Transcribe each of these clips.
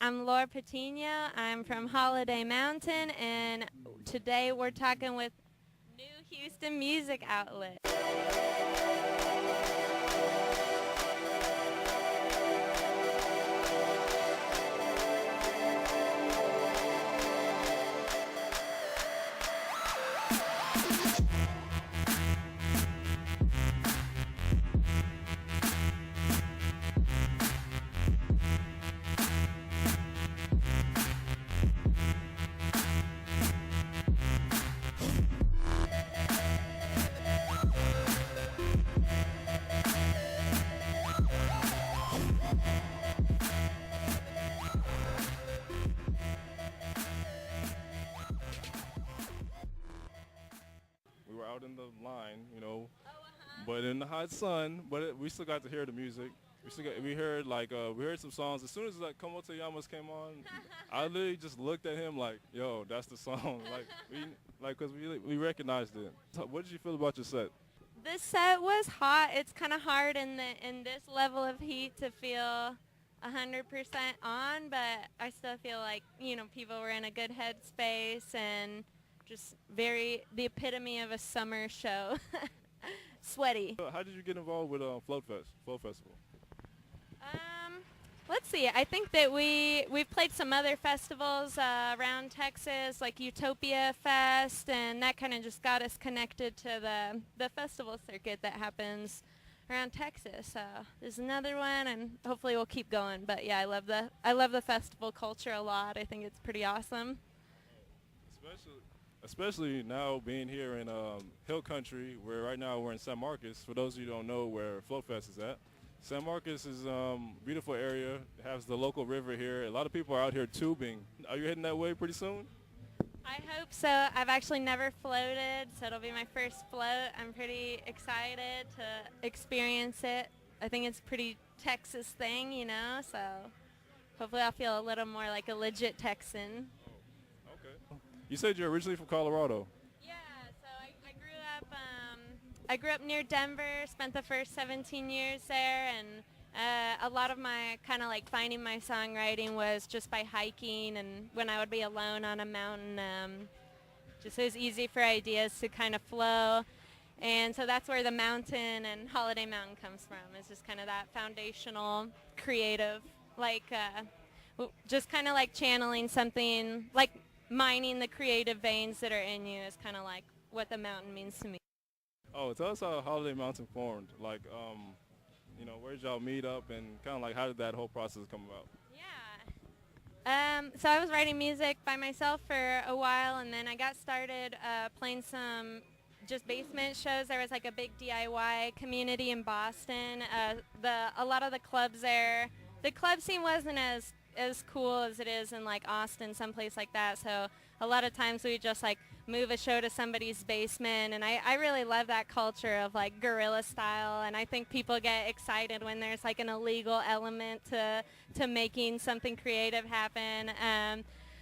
I'm Laura Patino. I'm from Holiday Mountain, and today we're talking with New Houston Music Outlet. We were out in the line, but in the hot sun. But we still got to hear the music. We heard we heard some songs. As soon as like Como Te Llamas came on, I literally just looked at him like, yo, that's the song. Cause we recognized it. So what did you feel about your set? This set was hot. It's kind of hard in this level of heat to feel 100% on, but I still feel like people were in a good headspace and just the epitome of a summer show. Sweaty. How did you get involved with Float Festival? Let's see. I think that we've played some other festivals around Texas, like Utopia Fest, and that kind of just got us connected to the festival circuit that happens around Texas. So there's another one, and hopefully we'll keep going. But yeah, I love the festival culture a lot. I think it's pretty awesome. Especially now being here in Hill Country, where right now we're in San Marcos. For those of you who don't know where Float Fest is at, San Marcos is a beautiful area. It has the local river here. A lot of people are out here tubing. Are you heading that way pretty soon? I hope so. I've actually never floated, so it'll be my first float. I'm pretty excited to experience it. I think it's a pretty Texas thing, so hopefully I'll feel a little more like a legit Texan. Okay. You said you're originally from Colorado. Yeah, so I grew up near Denver, spent the first 17 years there, and a lot of my kind of like finding my songwriting was just by hiking and when I would be alone on a mountain. Just it was easy for ideas to kind of flow. And so that's where the mountain and Holiday Mountain comes from. It's just kind of that foundational, creative, just kind of like channeling something, like mining the creative veins that are in you is kind of like what the mountain means to me. Oh, tell us how Holiday Mountain formed. Where did y'all meet up and kind of like how did that whole process come about? Yeah. So I was writing music by myself for a while, and then I got started playing some just basement shows. There was like a big DIY community in Boston. A lot of the clubs there, the club scene wasn't as cool as it is in like Austin, someplace like that. So a lot of times we just like move a show to somebody's basement, and I really love that culture of like guerrilla style, and I think people get excited when there's like an illegal element to making something creative happen.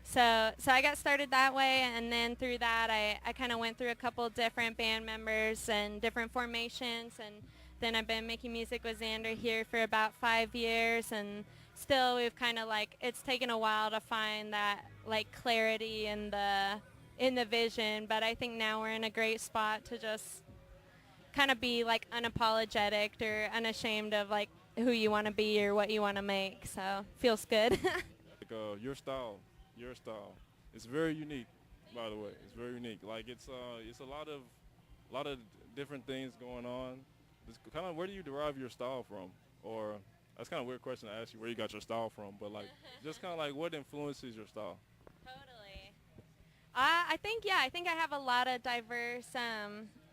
So I got started that way, and then through that I kind of went through a couple different band members and different formations, and then I've been making music with Xander here for about 5 years, and still we've kind of like, it's taken a while to find that like clarity in the vision, but I think now we're in a great spot to just kind of be like unapologetic or unashamed of like who you want to be or what you want to make, so feels good. Your style, it's very unique, by the way. It's very unique. Like it's a lot of different things going on. It's kind of, where do you derive your style from? Or that's kind of a weird question to ask you, where you got your style from, but like just kind of like what influences your style? Totally. I think I have a lot of diverse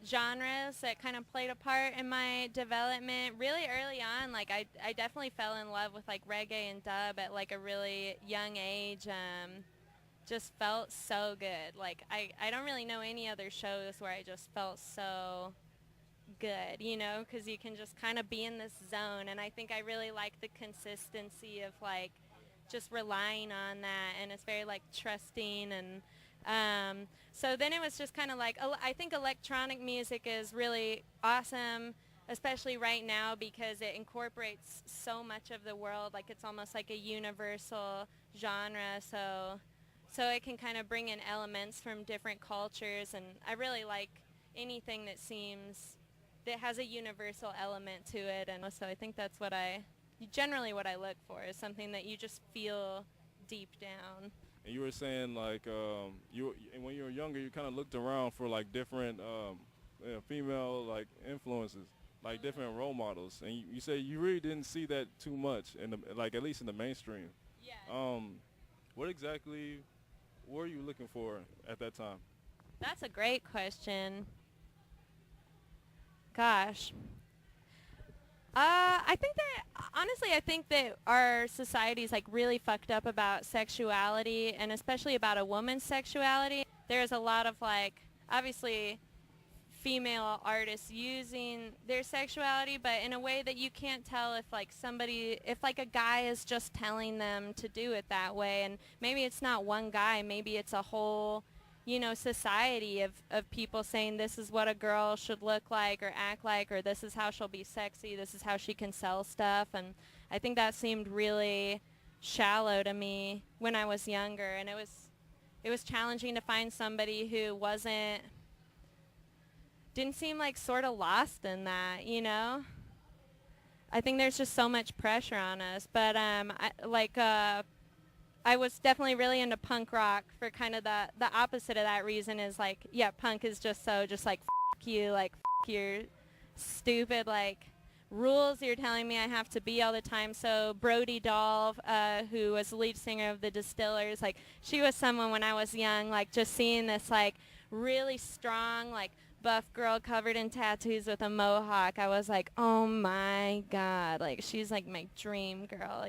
genres that kind of played a part in my development. Really early on, like I definitely fell in love with like reggae and dub at like a really young age. Just felt so good. Like I don't really know any other shows where I just felt so good, because you can just kind of be in this zone, and I think I really like the consistency of like just relying on that, and it's very like trusting, and so then it was just kind of like, I think electronic music is really awesome. especially right now because it incorporates so much of the world. Like it's almost like a universal genre. So it can kind of bring in elements from different cultures, and I really like anything that has a universal element to it. And so I think that's generally what I look for is something that you just feel deep down. And you were saying like and when you were younger, you kind of looked around for like different female like influences, like different role models, and you say you really didn't see that too much in the like at least in the mainstream. Yeah. What exactly were you looking for at that time? That's a great question. Gosh. I think that our society is like really fucked up about sexuality, and especially about a woman's sexuality. There's a lot of like, obviously, female artists using their sexuality, but in a way that you can't tell if like a guy is just telling them to do it that way. And maybe it's not one guy, maybe it's a whole, society of people saying this is what a girl should look like or act like, or this is how she'll be sexy, this is how she can sell stuff. And I think that seemed really shallow to me when I was younger, and it was challenging to find somebody who didn't seem like sort of lost in that, I think there's just so much pressure on us. But I was definitely really into punk rock for kind of the opposite of that reason is like, yeah, punk is just like, f*** you, like, f*** your stupid, like, rules you're telling me I have to be all the time. So Brody Dahl, who was the lead singer of the Distillers, like, she was someone when I was young, like, just seeing this, like, really strong, like, buff girl covered in tattoos with a mohawk, I was like, oh my God, like she's like my dream girl,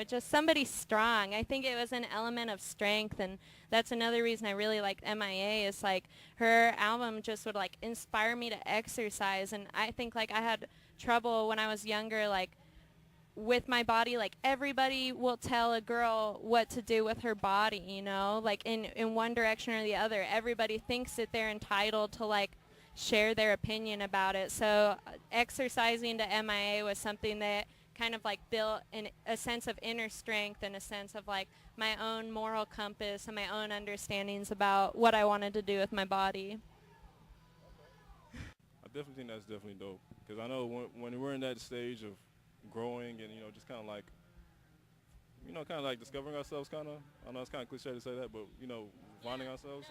just somebody strong. I think it was an element of strength, and that's another reason I really liked MIA is like her album just would like inspire me to exercise. And I think like I had trouble when I was younger, like with my body. Like everybody will tell a girl what to do with her body, like in one direction or the other. Everybody thinks that they're entitled to like share their opinion about it. So exercising to MIA was something that kind of like built a sense of inner strength and a sense of like my own moral compass and my own understandings about what I wanted to do with my body. I definitely think that's definitely dope because I know when we're in that stage of growing and just kind of like kind of like discovering ourselves, kind of. I know it's kind of cliche to say that, but finding ourselves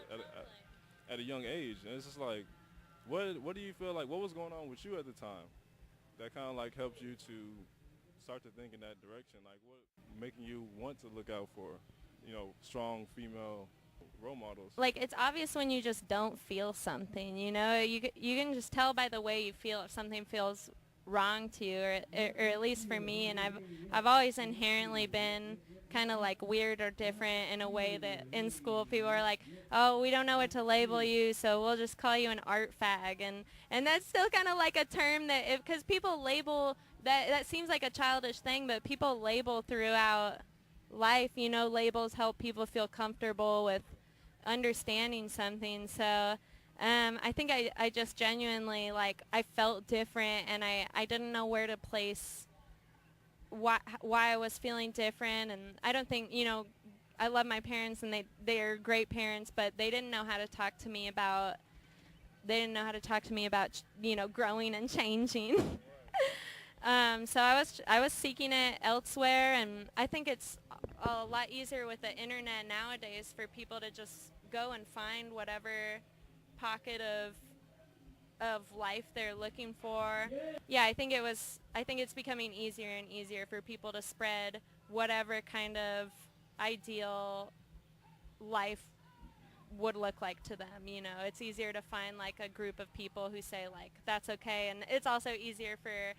at a young age, and it's just like, what do you feel like? What was going on with you at the time that kind of like helped you to start to think in that direction? Like, what making you want to look out for, strong female role models? Like, it's obvious when you just don't feel something, you can just tell by the way you feel if something feels wrong to you, or at least for me. And I've always inherently been kind of like weird or different in a way that in school people are like, oh, we don't know what to label you, so we'll just call you an art fag. And that's still kind of like a term that, because people label, that seems like a childish thing, but people label throughout life. Labels help people feel comfortable with understanding something. So I think I just genuinely, like, I felt different, and I didn't know where to place why I was feeling different. And I don't think, I love my parents, and they're great parents, but they didn't know how to talk to me about growing and changing. So I was seeking it elsewhere, and I think it's a lot easier with the internet nowadays for people to just go and find whatever pocket of life they're looking for. Yeah, I think it's becoming easier and easier for people to spread whatever kind of ideal life would look like to them. It's easier to find like a group of people who say like that's okay, and it's also easier for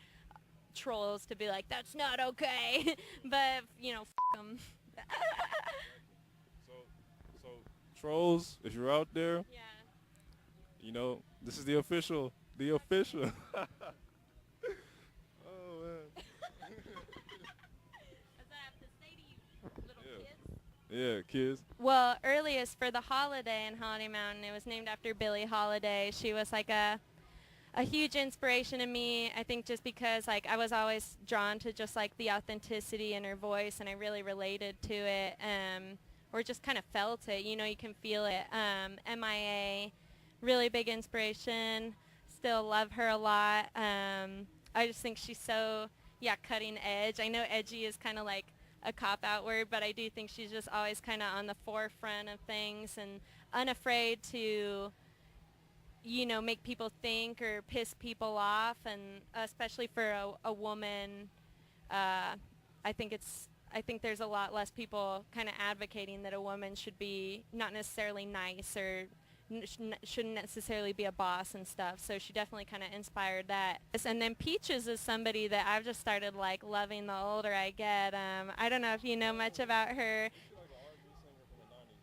trolls to be like that's not okay. But f them. So trolls, if you're out there, Yeah. This is the official. Oh man. Does that have to say to you, little kids? Yeah, kids. Well, earliest for the holiday in Holiday Mountain, it was named after Billie Holiday. She was like a a huge inspiration to me. I think just because like I was always drawn to just like the authenticity in her voice, and I really related to it, or just kind of felt it. You know, you can feel it. MIA, really big inspiration. Still love her a lot. I just think she's so cutting edge. I know edgy is kind of like a cop-out word, but I do think she's just always kind of on the forefront of things and unafraid to, you know, make people think or piss people off, and especially for a woman, I think there's a lot less people kind of advocating that a woman should be not necessarily nice or shouldn't necessarily be a boss and stuff. So she definitely kind of inspired that. And then Peaches is somebody that I've just started like loving the older I get. I don't know if you know much about her.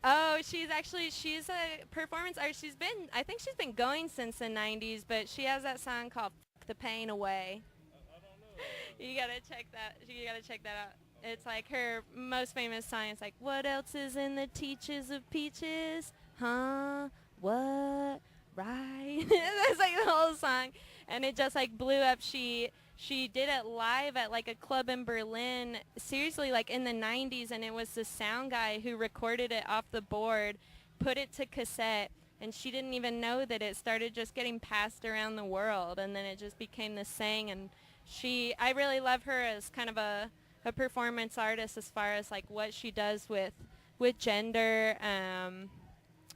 Oh, she's a performance artist. I think she's been going since the 90s, but she has that song called F the Pain Away. You gotta check that out. It's like her most famous song. It's like, what else is in the teaches of peaches? Huh? What? Right? That's like the whole song. And it just like blew up. She did it live at like a club in Berlin, seriously, like in the 90s, and it was the sound guy who recorded it off the board, put it to cassette, and she didn't even know that it started just getting passed around the world, and then it just became this thing. And I really love her as kind of a performance artist as far as like what she does with gender,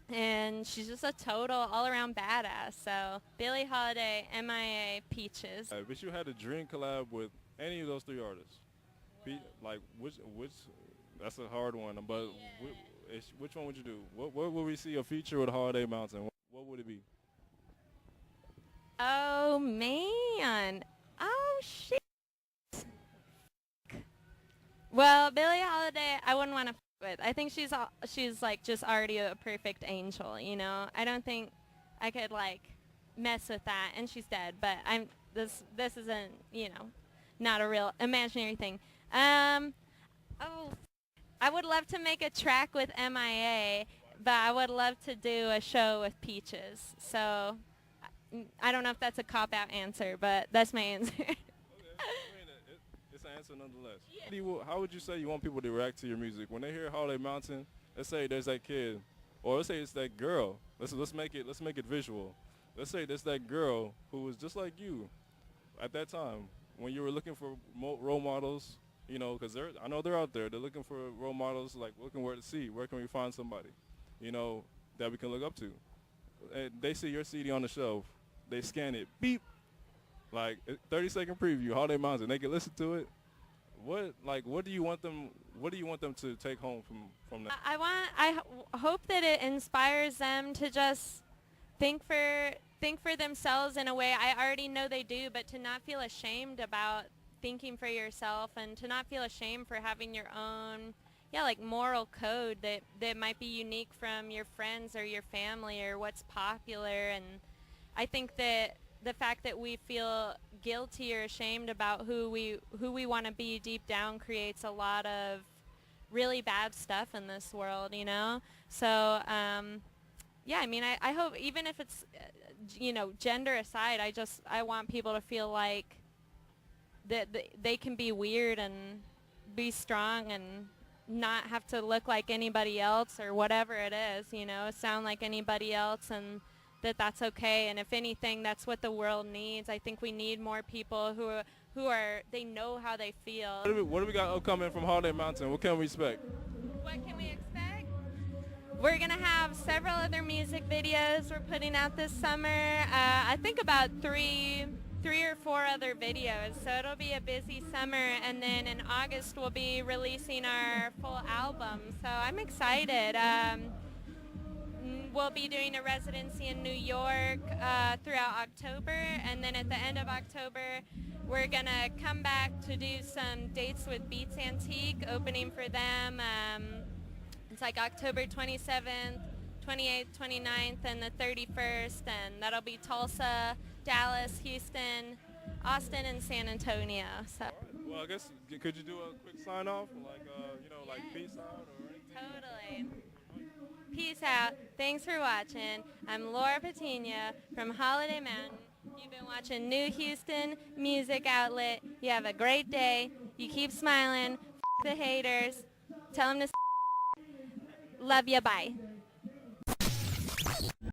and she's just a total all-around badass. So Billie Holiday, MIA, Peaches. But you had a dream collab with any of those three artists. Like which? That's a hard one. But which one would you do? What would we see a feature with Holiday Mountain? What would it be? Oh man. Oh shit. Well, Billie Holiday, I wouldn't want to with. I think she's like just already a perfect angel, you know. I don't think I could like mess with that, and she's dead, but this isn't, you know, not a real imaginary thing. I would love to make a track with MIA, but I would love to do a show with Peaches. So I don't know if that's a cop-out answer, but that's my answer. It's an answer nonetheless. Yeah. How would you say you want people to react to your music when they hear Holiday Mountain? Let's say there's that kid, or let's say it's that girl. Let's make it visual. Let's say there's that girl who was just like you at that time when you were looking for role models. You know, because I know they're out there. They're looking for role models, like looking where to see. Where can we find somebody, you know, that we can look up to? And they see your CD on the shelf. They scan it. Beep. Like 30-second preview, Holiday Mountain. They can listen to it. What do you want them to take home from that? I hope that it inspires them to just think for themselves in a way I already know they do, but to not feel ashamed about thinking for yourself, and to not feel ashamed for having your own like moral code that might be unique from your friends or your family or what's popular. And I think that the fact that we feel guilty or ashamed about who we want to be deep down creates a lot of really bad stuff in this world, you know. So I mean, I hope, even if it's you know, gender aside, I want people to feel like that they can be weird and be strong and not have to look like anybody else or whatever it is, you know, sound like anybody else, and that's okay. And if anything, that's what the world needs. I think we need more people who are they know how they feel. What do we got upcoming from Holiday Mountain? What can we expect? What can we expect? We're going to have several other music videos we're putting out this summer. I think about three or four other videos, so it'll be a busy summer. And then in August we'll be releasing our full album, so I'm excited. We'll be doing a residency in New York throughout October, and then at the end of October we're gonna come back to do some dates with Beats Antique, opening for them. It's like October 27th, 28th, 29th, and the 31st, and that'll be Tulsa, Dallas, Houston, Austin, and San Antonio. So. Well, I guess, could you do a quick sign off, like you know, like peace out or anything? Totally. Peace out. Thanks for watching. I'm Laura Patino from Holiday Mountain. You've been watching New Houston Music Outlet. You have a great day. You keep smiling. F- the haters. Tell them to love you. Bye.